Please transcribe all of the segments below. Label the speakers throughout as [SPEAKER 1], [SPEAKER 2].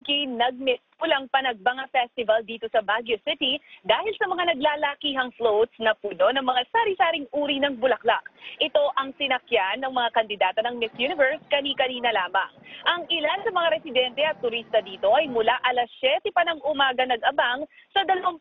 [SPEAKER 1] Nagpulang Panagbanga Festival dito sa Baguio City dahil sa mga naglalakihang floats na puno ng mga sari-saring uri ng bulaklak. Ito ang sinakyan ng mga kandidata ng Miss Universe kani-kanina lamang. Ang ilan sa mga residente at turista dito ay mula alas 7 pa ng umaga nag-abang sa 24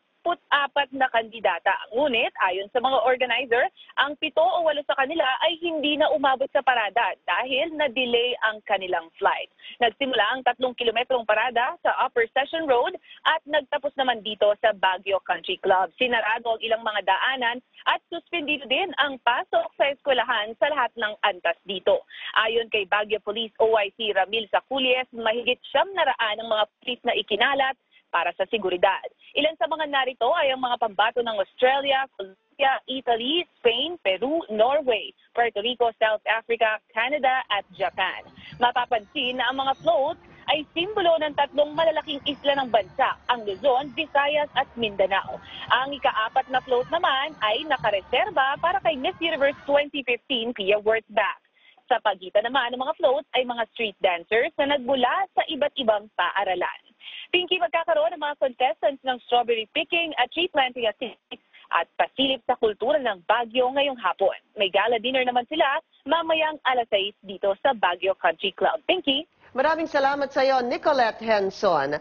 [SPEAKER 1] na kandidata. Ngunit ayon sa mga organizer, ang 7 o 8 sa kanila ay hindi na umabot sa parada dahil na-delay ang kanilang flight. Nagsimula ang 3 kilometrong parada sa Upper Session Road at nagtapos naman dito sa Baguio Country Club. Sinarado ang ilang mga daanan at suspendido din ang pasok sa eskwelahan sa lahat ng antas dito. Ayon kay Baguio Police OIC Ramil Saculies, mahigit 700 ang mga pulis na ikinalat para sa seguridad. Ilan sa mga narito ay ang mga pambato ng Australia, Colombia, Italy, Spain, Peru, Norway, Puerto Rico, South Africa, Canada at Japan. Mapapansin na ang mga floats ay simbolo ng 3 malalaking isla ng bansa, ang Luzon, Visayas at Mindanao. Ang ika-4 na float naman ay nakareserba para kay Miss Universe 2015 Pia Wurtzbach. Sa pagitan naman ng mga floats ay mga street dancers na nagmula sa iba't ibang paaralan. Pinky, magkakaroon ng mga contestants ng strawberry picking at tree planting activities at pasilip sa kultura ng Baguio ngayong hapon. May gala dinner naman sila mamayang alas 6 dito sa Baguio Country Club. Pinky?
[SPEAKER 2] Maraming salamat sa iyo, Nicolette Henson.